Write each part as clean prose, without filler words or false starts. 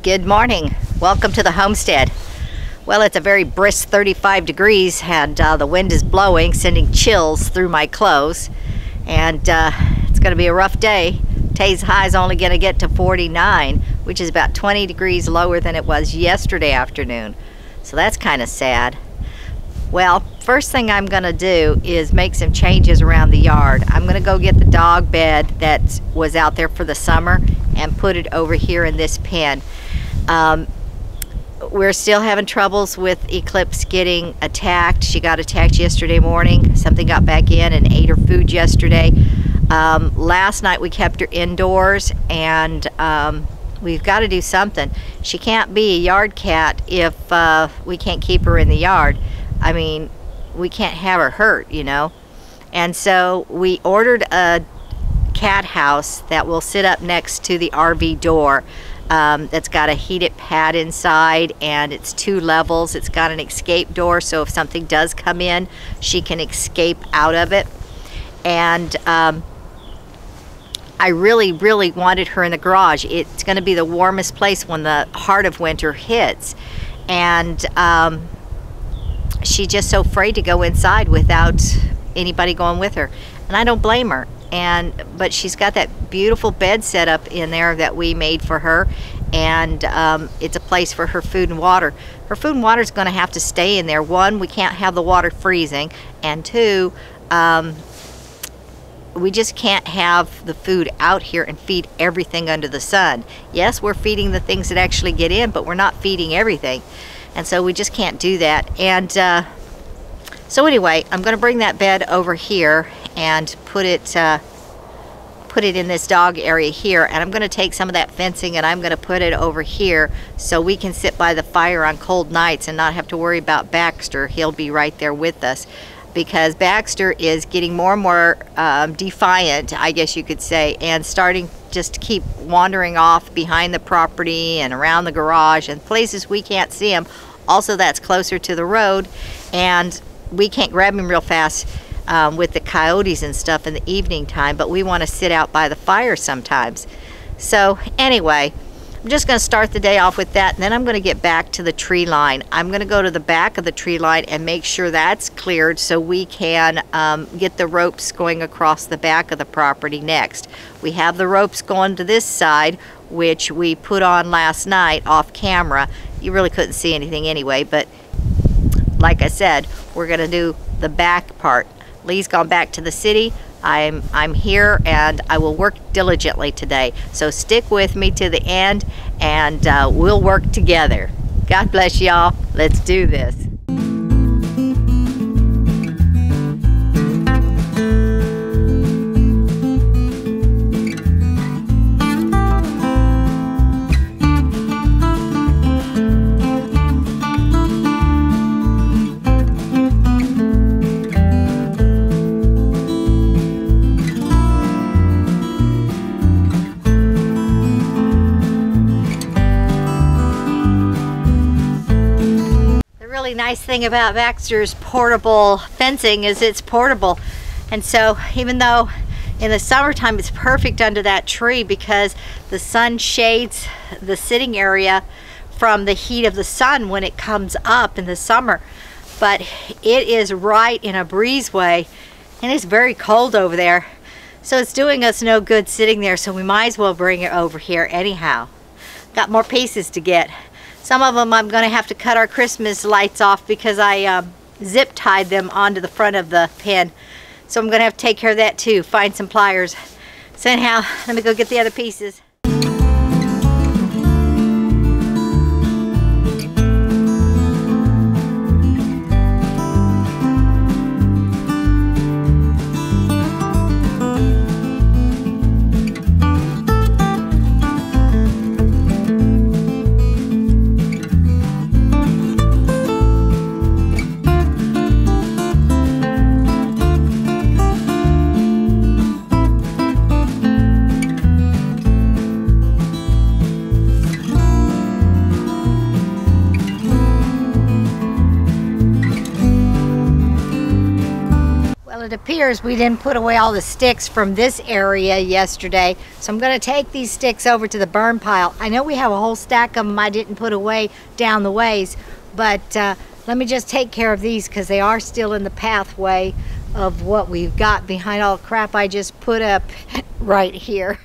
Good morning. Welcome to the homestead. Well, it's a very brisk 35 degrees and the wind is blowing, sending chills through my clothes. And it's going to be a rough day. Today's high is only going to get to 49, which is about 20 degrees lower than it was yesterday afternoon. So that's kind of sad. Well, first thing I'm going to do is make some changes around the yard. I'm going to go get the dog bed that was out there for the summer and put it over here in this pen. We're still having troubles with Eclipse getting attacked. She got attacked yesterday morning. Something got back in and ate her food yesterday. Last night we kept her indoors, and we've got to do something. She can't be a yard cat if we can't keep her in the yard. I mean, we can't have her hurt, you know. And so we ordered a cat house that will sit up next to the RV door. That's got a heated pad inside, and it's 2 levels. It's got an escape door, so if something does come in, she can escape out of it. And I really wanted her in the garage. It's going to be the warmest place when the heart of winter hits. And she's just so afraid to go inside without anybody going with her. And I don't blame her. But she's got that beautiful bed set up in there that we made for her, and it's a place for her food and water. Her food and water is going to have to stay in there. 1, we can't have the water freezing, and 2, we just can't have the food out here and feed everything under the sun. Yes, we're feeding the things that actually get in, but we're not feeding everything, and so we just can't do that. And so anyway, I'm going to bring that bed over here and put it in this dog area here, and I'm going to take some of that fencing and I'm going to put it over here so we can sit by the fire on cold nights and not have to worry about Baxter. He'll be right there with us, because Baxter is getting more and more defiant, I guess you could say, and starting just to keep wandering off behind the property and around the garage and places we can't see him. Also, that's closer to the road, and we can't grab him real fast with the coyotes and stuff in the evening time, but we want to sit out by the fire sometimes. So anyway, I'm just going to start the day off with that, and then I'm going to get back to the tree line. I'm going to go to the back of the tree line and make sure that's cleared so we can get the ropes going across the back of the property next. We have the ropes going to this side, which we put on last night off camera. You really couldn't see anything anyway, but like I said, we're going to do the back part. Lee's gone back to the city. I'm here, and I will work diligently today. So stick with me to the end, and we'll work together. God bless y'all. Let's do this. Nice thing about Baxter's portable fencing is it's portable, and so even though in the summertime it's perfect under that tree because the sun shades the sitting area from the heat of the sun when it comes up in the summer, but it is right in a breezeway and it's very cold over there, so it's doing us no good sitting there, so we might as well bring it over here anyhow. Got more pieces to get. Some of them I'm going to have to cut our Christmas lights off because I zip tied them onto the front of the pen. So I'm going to have to take care of that too. Find some pliers. So anyhow, let me go get the other pieces. it appears we didn't put away all the sticks from this area yesterday, so I'm going to take these sticks over to the burn pile. I know we have a whole stack of them I didn't put away down the ways, but let me just take care of these because they are still in the pathway of what we've got behind all the crap I just put up right here.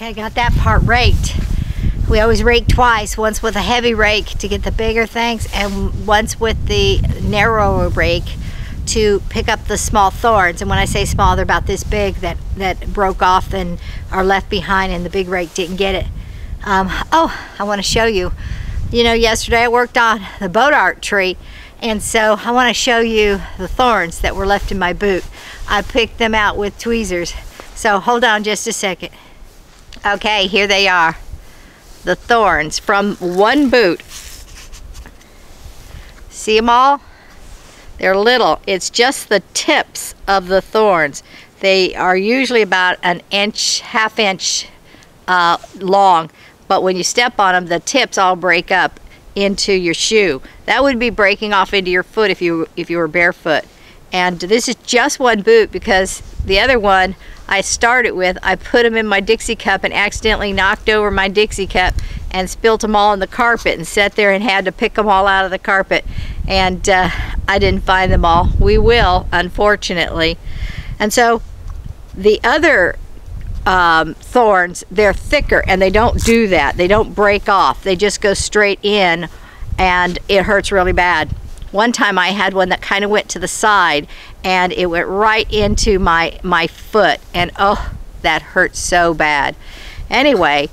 I got that part raked. We always rake twice, once with a heavy rake to get the bigger things and once with the narrower rake to pick up the small thorns. And when I say small, they're about this big that broke off and are left behind and the big rake didn't get it. Oh, I want to show you. You know, yesterday I worked on the boat art tree, and so I want to show you the thorns that were left in my boot. I picked them out with tweezers. So hold on just a second. Okay, here they are. The thorns from one boot. See them all? They're little. It's just the tips of the thorns. They are usually about an inch, half inch long, but when you step on them, the tips all break up into your shoe. That would be breaking off into your foot if you were barefoot. And this is just one boot because the other one I started with, I put them in my Dixie cup and accidentally knocked over my Dixie cup and spilt them all on the carpet and sat there and had to pick them all out of the carpet. And I didn't find them all. We will, unfortunately. And so the other thorns, they're thicker and they don't do that. They don't break off. They just go straight in and it hurts really bad. One time I had one that kind of went to the side and it went right into my foot, and oh, that hurt so bad. Anyway,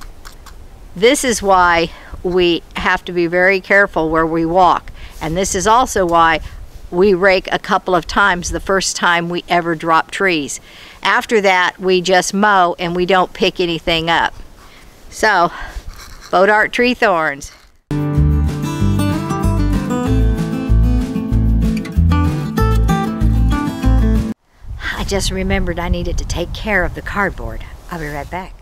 this is why we have to be very careful where we walk, and this is also why we rake a couple of times the first time we ever drop trees. After that, we just mow and we don't pick anything up. So, boat art tree thorns. I just remembered I needed to take care of the cardboard. I'll be right back.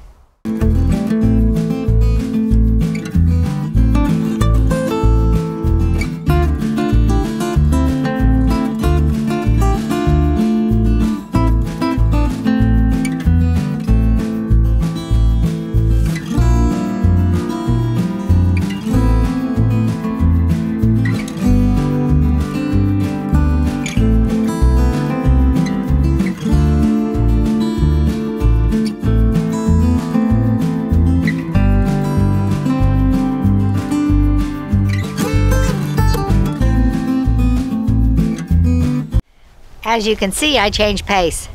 As you can see, I changed pace,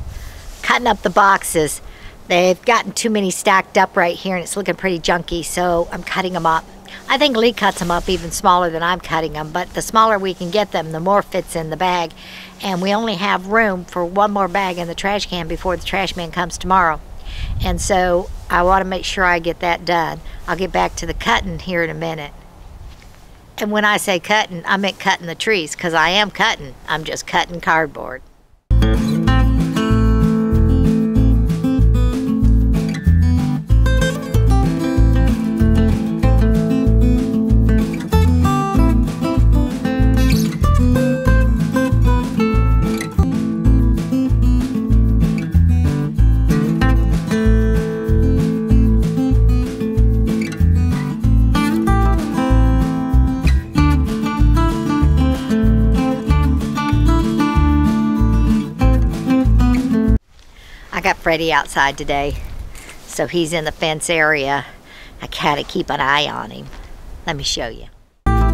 cutting up the boxes. They've gotten too many stacked up right here and it's looking pretty junky, so I'm cutting them up. I think Lee cuts them up even smaller than I'm cutting them, but the smaller we can get them, the more fits in the bag. And we only have room for one more bag in the trash can before the trash man comes tomorrow. And so I want to make sure I get that done. I'll get back to the cutting here in a minute. And when I say cutting, I meant cutting the trees, because I am cutting. I'm just cutting cardboard. Freddie outside today, so he's in the fence area. I gotta keep an eye on him. Let me show you. I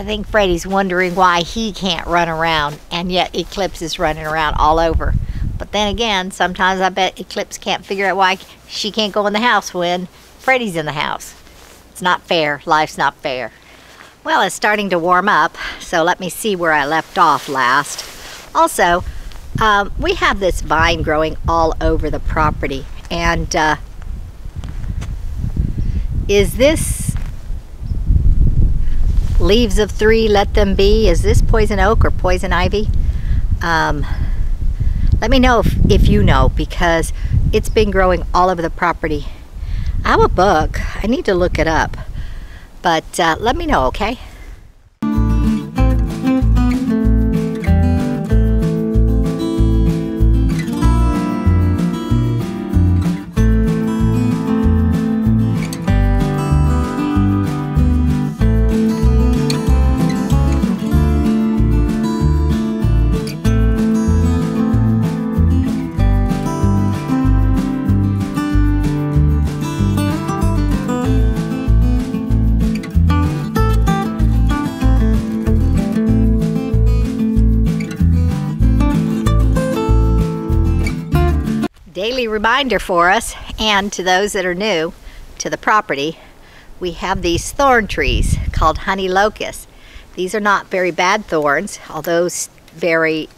think Freddie's wondering why he can't run around, and yet Eclipse is running around all over. But then again, sometimes I bet Eclipse can't figure out why she can't go in the house when Freddie's in the house. It's not fair. Life's not fair. Well, it's starting to warm up, so let me see where I left off last. Also, we have this vine growing all over the property, and is this leaves of 3, let them be? Is this poison oak or poison ivy? Let me know if you know, because it's been growing all over the property. I have a book. I need to look it up. But let me know, okay? Daily reminder for us, and to those that are new to the property, we have these thorn trees called honey locusts. These are not very bad thorns, although very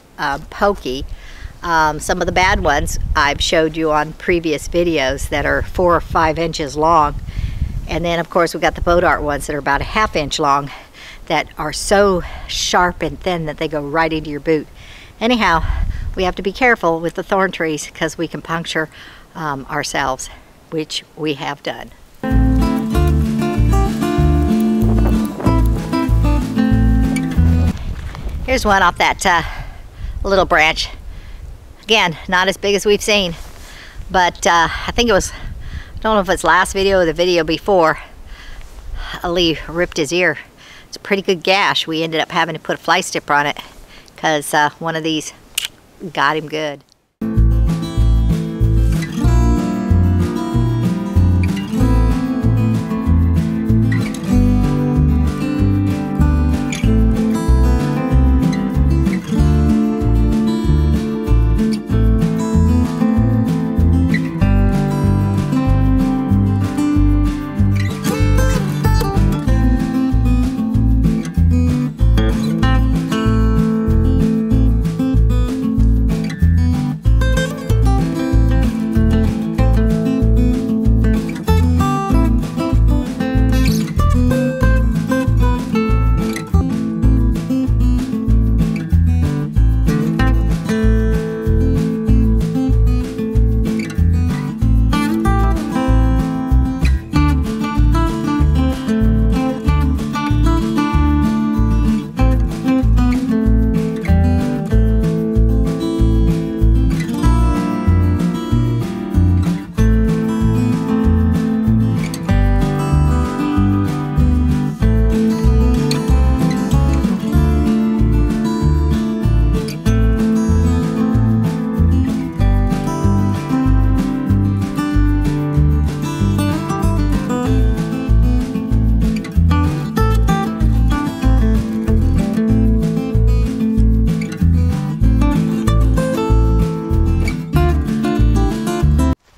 pokey. Some of the bad ones I've showed you on previous videos that are 4 or 5 inches long. And then of course we've got the boat art ones that are about a 1/2 inch long that are so sharp and thin that they go right into your boot. Anyhow, we have to be careful with the thorn trees because we can puncture ourselves, which we have done. Here's one off that little branch. Again, not as big as we've seen, but I think it was, I don't know if it's last video or the video before, Ali ripped his ear. It's a pretty good gash. We ended up having to put a fly strip on it because one of these got him good.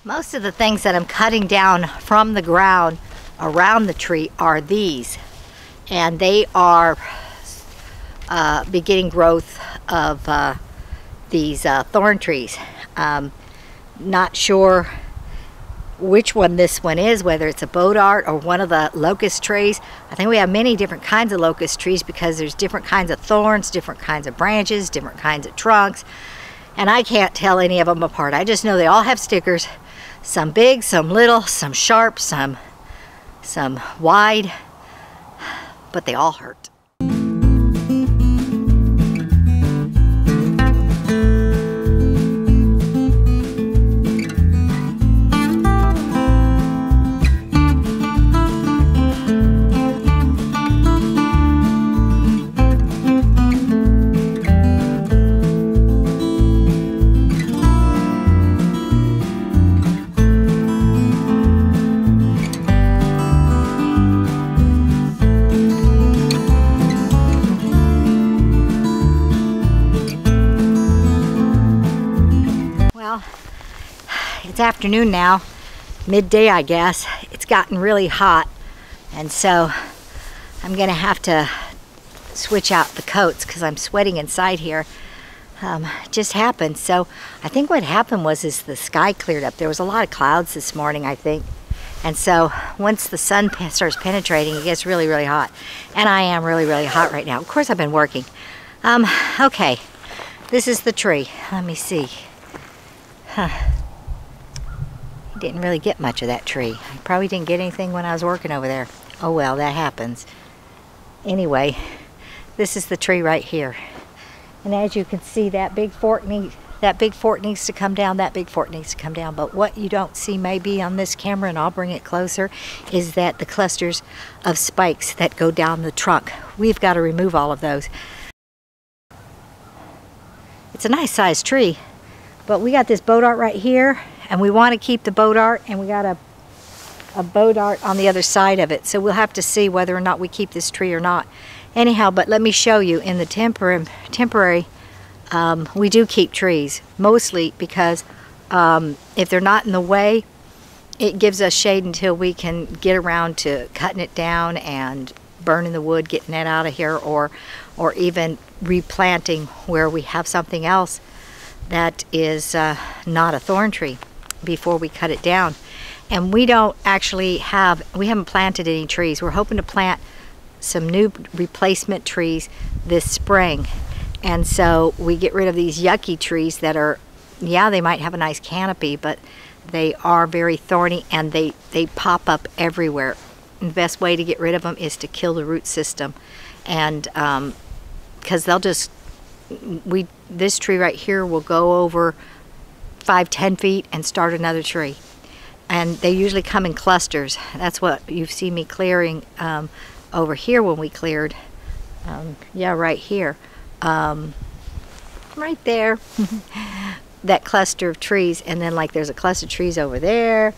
Most of the things that I'm cutting down from the ground around the tree are these, and they are beginning growth of these thorn trees. Not sure which one this one is, whether it's a boat art or one of the locust trees. I think we have many different kinds of locust trees because there's different kinds of thorns, different kinds of branches, different kinds of trunks, and I can't tell any of them apart. I just know they all have stickers, some big, some little, some sharp, some wide, but they all hurt. it's afternoon now, midday I guess. It's gotten really hot, and so I'm gonna have to switch out the coats because I'm sweating inside here. Just happened. So I think what happened was the sky cleared up. There was a lot of clouds this morning, I think. And so once the sun starts penetrating, it gets really, really hot. And I am really, really hot right now. Of course, I've been working. Okay, this is the tree. Let me see. Didn't really get much of that tree. I probably didn't get anything when I was working over there. Oh well, that happens. Anyway, this is the tree right here. And as you can see, that big fork needs to come down, that big fork needs to come down. But what you don't see maybe on this camera, and I'll bring it closer, is that the clusters of spikes that go down the trunk. We've got to remove all of those. It's a nice sized tree, but we got this boat art right here, and we want to keep the boat art, and we got a boat art on the other side of it. So we'll have to see whether or not we keep this tree or not. Anyhow, but let me show you, in the temporary, we do keep trees, mostly because if they're not in the way, it gives us shade until we can get around to cutting it down and burning the wood, getting it out of here, or even replanting where we have something else that is not a thorn tree before we cut it down. And we haven't planted any trees. We're hoping to plant some new replacement trees this spring. And so we get rid of these yucky trees that are, yeah, they might have a nice canopy, but they are very thorny and they pop up everywhere. And the best way to get rid of them is to kill the root system. And because this tree right here will go over 5-10 feet and start another tree. And they usually come in clusters. That's what you've seen me clearing over here when we cleared. Yeah, right here. Right there. That cluster of trees. And then like there's a cluster of trees over there.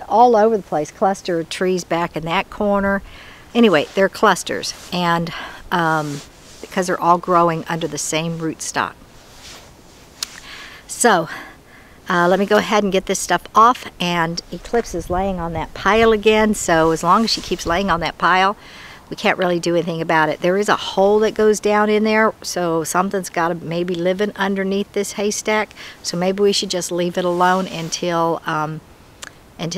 All over the place. Cluster of trees back in that corner. Anyway, they're clusters. And because they're all growing under the same rootstock. So let me go ahead and get this stuff off, and Eclipse is laying on that pile again, so as long as she keeps laying on that pile, we can't really do anything about it. There is a hole that goes down in there, so something's got to maybe living underneath this haystack, so maybe we should just leave it alone until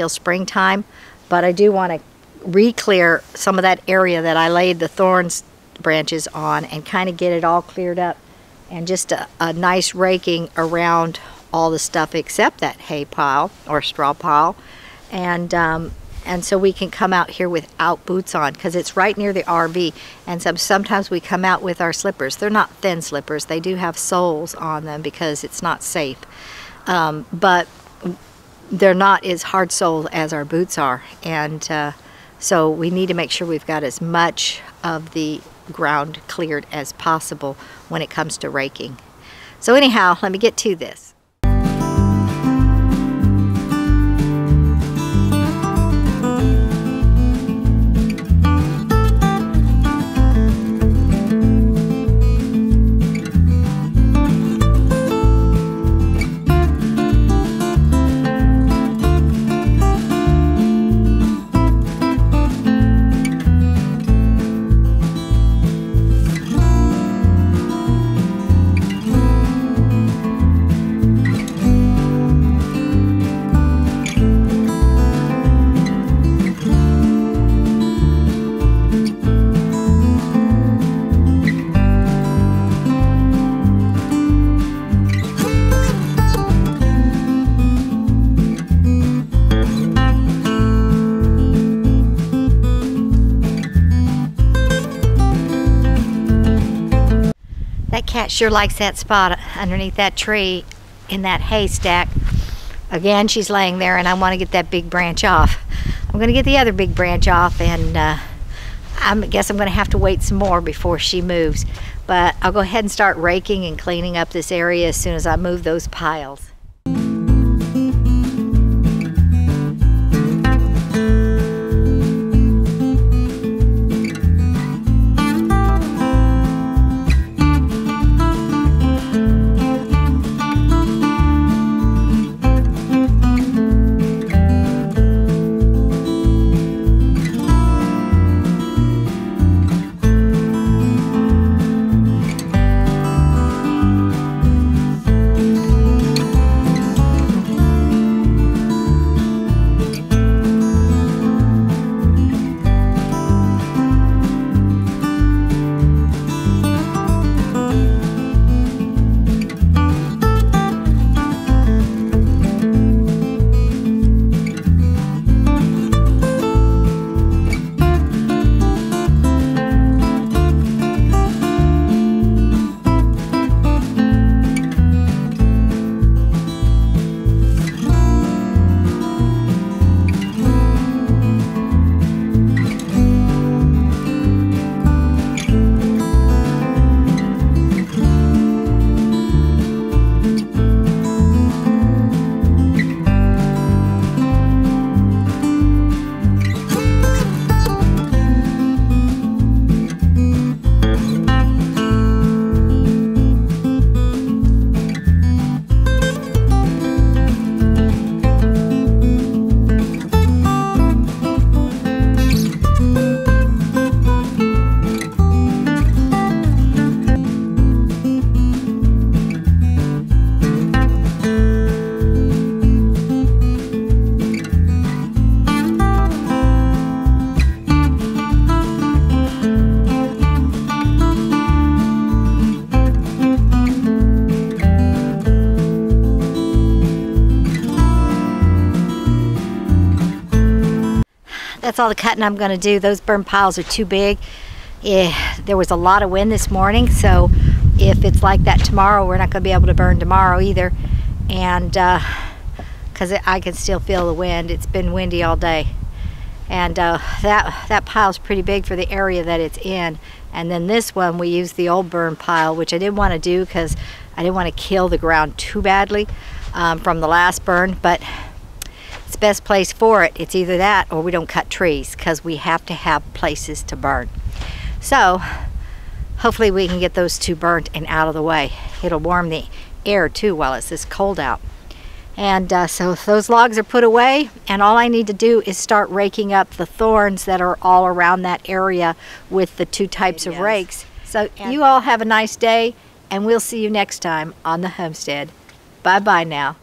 springtime. But I do want to re-clear some of that area that I laid the thorns branches on and kind of get it all cleared up, and just a nice raking around all the stuff except that hay pile or straw pile, and so we can come out here without boots on, because it's right near the RV. And sometimes we come out with our slippers. They're not thin slippers, they do have soles on them because it's not safe, but they're not as hard soled as our boots are. And so we need to make sure we've got as much of the ground cleared as possible when it comes to raking. So anyhow, let me get to this. That cat sure likes that spot underneath that tree in that haystack. Again, she's laying there, and I want to get that big branch off. I'm going to get the other big branch off, and I guess I'm going to have to wait some more before she moves. But I'll go ahead and start raking and cleaning up this area as soon as I move those piles. That's all the cutting I'm going to do. Those burn piles are too big. There was a lot of wind this morning, so if it's like that tomorrow, we're not going to be able to burn tomorrow either. And because I can still feel the wind. It's been windy all day. And that pile's pretty big for the area that it's in. And then this one, we used the old burn pile, which I didn't want to do because I didn't want to kill the ground too badly from the last burn, but it's the best place for it. It's either that or we don't cut trees because we have to have places to burn. So hopefully we can get those two burnt and out of the way. It'll warm the air too while it's this cold out. And so those logs are put away, and all I need to do is start raking up the thorns that are all around that area with the two types of rakes. So you all have a nice day, and we'll see you next time on the homestead. Bye-bye now.